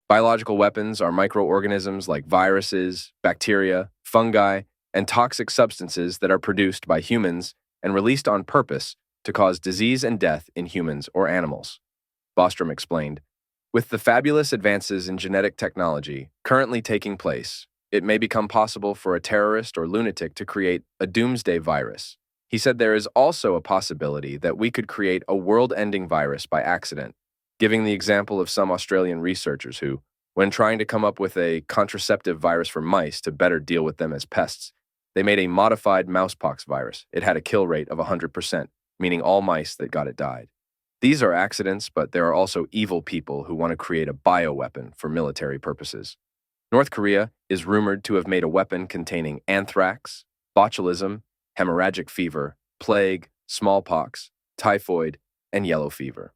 Biological weapons are microorganisms like viruses, bacteria, fungi, and toxic substances that are produced by humans and released on purpose to cause disease and death in humans or animals. Bostrom explained, with the fabulous advances in genetic technology currently taking place, it may become possible for a terrorist or lunatic to create a doomsday virus. He said there is also a possibility that we could create a world-ending virus by accident, giving the example of some Australian researchers who, when trying to come up with a contraceptive virus for mice to better deal with them as pests, they made a modified mousepox virus. It had a kill rate of 100%, meaning all mice that got it died. These are accidents, but there are also evil people who want to create a bioweapon for military purposes. North Korea is rumored to have made a weapon containing anthrax, botulism, hemorrhagic fever, plague, smallpox, typhoid, and yellow fever.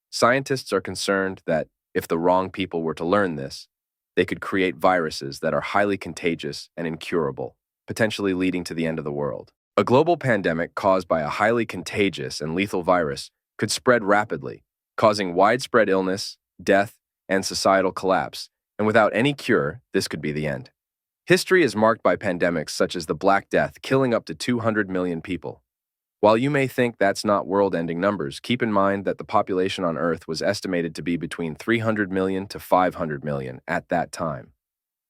Scientists are concerned that if the wrong people were to learn this, they could create viruses that are highly contagious and incurable, potentially leading to the end of the world. A global pandemic caused by a highly contagious and lethal virus could spread rapidly, causing widespread illness, death, and societal collapse, and without any cure, this could be the end. History is marked by pandemics such as the Black Death, killing up to 200 million people. While you may think that's not world-ending numbers, keep in mind that the population on Earth was estimated to be between 300 million to 500 million at that time.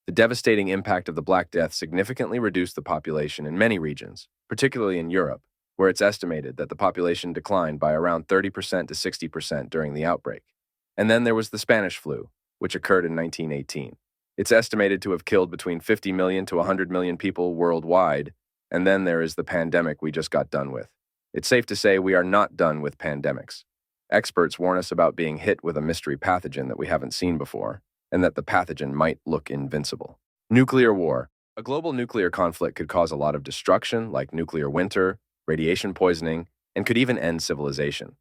The devastating impact of the Black Death significantly reduced the population in many regions, particularly in Europe, where it's estimated that the population declined by around 30% to 60% during the outbreak. And then there was the Spanish flu, which occurred in 1918. It's estimated to have killed between 50 million to 100 million people worldwide, and then there is the pandemic we just got done with. It's safe to say we are not done with pandemics. Experts warn us about being hit with a mystery pathogen that we haven't seen before, and that the pathogen might look invincible. Nuclear war. A global nuclear conflict could cause a lot of destruction, like nuclear winter, radiation poisoning, and could even end civilization.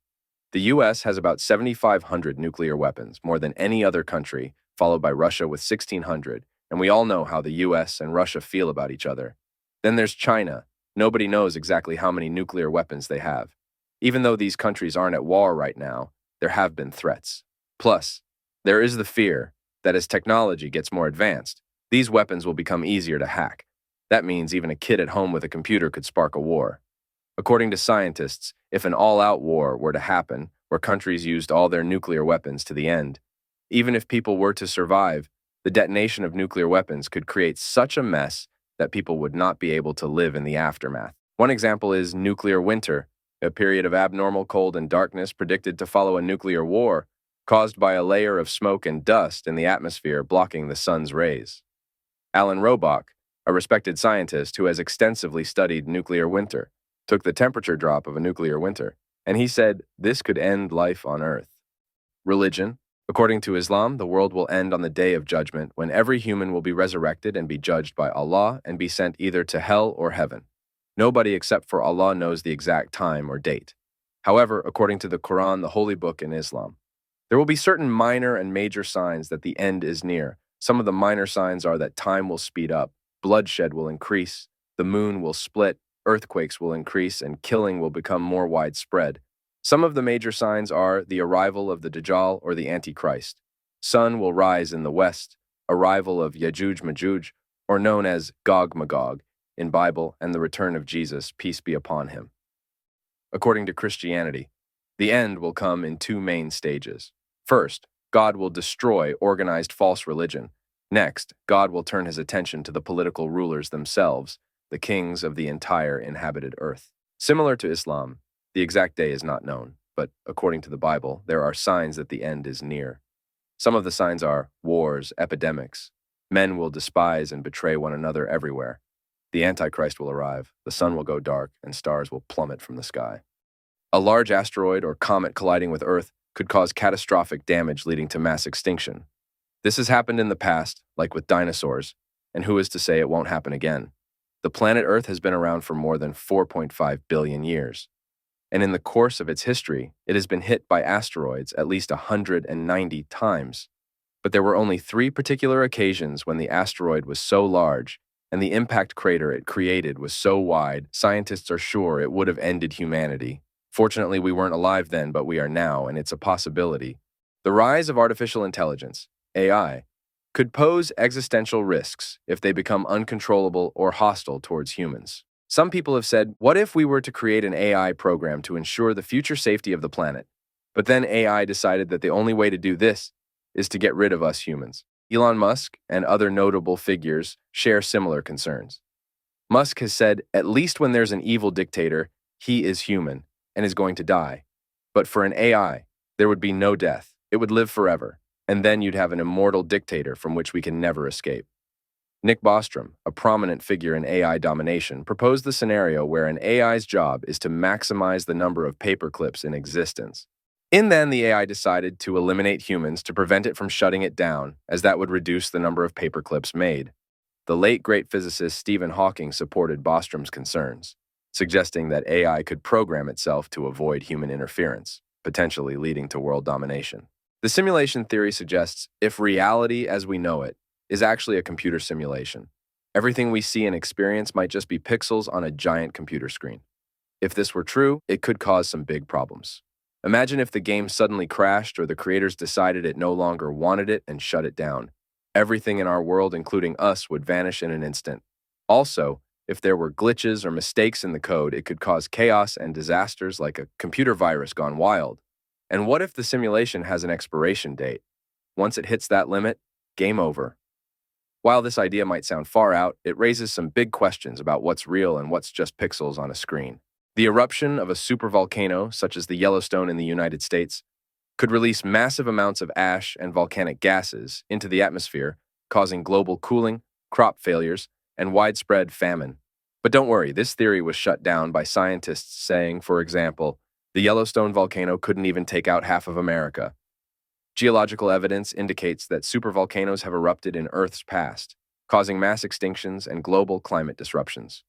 The US has about 7,500 nuclear weapons, more than any other country, followed by Russia with 1,600, and we all know how the US and Russia feel about each other. Then there's China. Nobody knows exactly how many nuclear weapons they have. Even though these countries aren't at war right now, there have been threats. Plus, there is the fear that as technology gets more advanced, these weapons will become easier to hack. That means even a kid at home with a computer could spark a war. According to scientists, if an all-out war were to happen, where countries used all their nuclear weapons to the end, even if people were to survive, the detonation of nuclear weapons could create such a mess that people would not be able to live in the aftermath. One example is nuclear winter, a period of abnormal cold and darkness predicted to follow a nuclear war, caused by a layer of smoke and dust in the atmosphere blocking the sun's rays. Alan Robach, a respected scientist who has extensively studied nuclear winter, took the temperature drop of a nuclear winter, and he said this could end life on Earth. Religion. According to Islam, the world will end on the Day of Judgment when every human will be resurrected and be judged by Allah and be sent either to hell or heaven. Nobody except for Allah knows the exact time or date. However, according to the Quran, the holy book in Islam, there will be certain minor and major signs that the end is near. Some of the minor signs are that time will speed up, bloodshed will increase, the moon will split, earthquakes will increase, and killing will become more widespread. Some of the major signs are the arrival of the Dajjal or the Antichrist. Sun will rise in the west, arrival of Yajuj-Majuj, or known as Gog-Magog, in Bible, and the return of Jesus, peace be upon him. According to Christianity, the end will come in two main stages. First, God will destroy organized false religion. Next, God will turn his attention to the political rulers themselves, the kings of the entire inhabited earth. Similar to Islam, the exact day is not known, but according to the Bible, there are signs that the end is near. Some of the signs are wars, epidemics. Men will despise and betray one another everywhere. The Antichrist will arrive, the sun will go dark, and stars will plummet from the sky. A large asteroid or comet colliding with Earth could cause catastrophic damage leading to mass extinction. This has happened in the past, like with dinosaurs, and who is to say it won't happen again? The planet Earth has been around for more than 4.5 billion years. And in the course of its history, it has been hit by asteroids at least 190 times. But there were only 3 particular occasions when the asteroid was so large and the impact crater it created was so wide, scientists are sure it would have ended humanity. Fortunately, we weren't alive then, but we are now, and it's a possibility. The rise of artificial intelligence. AI, could pose existential risks if they become uncontrollable or hostile towards humans. Some people have said, what if we were to create an AI program to ensure the future safety of the planet? But then AI decided that the only way to do this is to get rid of us humans. Elon Musk and other notable figures share similar concerns. Musk has said, at least when there's an evil dictator, he is human and is going to die. But for an AI, there would be no death. It would live forever, and then you'd have an immortal dictator from which we can never escape. Nick Bostrom, a prominent figure in AI domination, proposed the scenario where an AI's job is to maximize the number of paperclips in existence. In then, the AI decided to eliminate humans to prevent it from shutting it down, as that would reduce the number of paperclips made. The late great physicist Stephen Hawking supported Bostrom's concerns, suggesting that AI could program itself to avoid human interference, potentially leading to world domination. The simulation theory suggests if reality as we know it is actually a computer simulation, everything we see and experience might just be pixels on a giant computer screen. If this were true, it could cause some big problems. Imagine if the game suddenly crashed or the creators decided it no longer wanted it and shut it down. Everything in our world, including us, would vanish in an instant. Also, if there were glitches or mistakes in the code, it could cause chaos and disasters like a computer virus gone wild. And what if the simulation has an expiration date? Once it hits that limit, game over. While this idea might sound far out, it raises some big questions about what's real and what's just pixels on a screen. The eruption of a supervolcano, such as the Yellowstone in the United States, could release massive amounts of ash and volcanic gases into the atmosphere, causing global cooling, crop failures, and widespread famine. But don't worry, this theory was shut down by scientists saying, for example, the Yellowstone volcano couldn't even take out half of America. Geological evidence indicates that supervolcanoes have erupted in Earth's past, causing mass extinctions and global climate disruptions.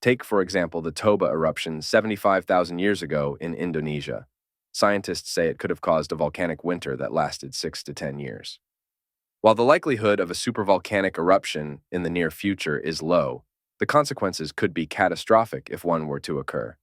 Take, for example, the Toba eruption 75,000 years ago in Indonesia. Scientists say it could have caused a volcanic winter that lasted 6 to 10 years. While the likelihood of a supervolcanic eruption in the near future is low, the consequences could be catastrophic if one were to occur.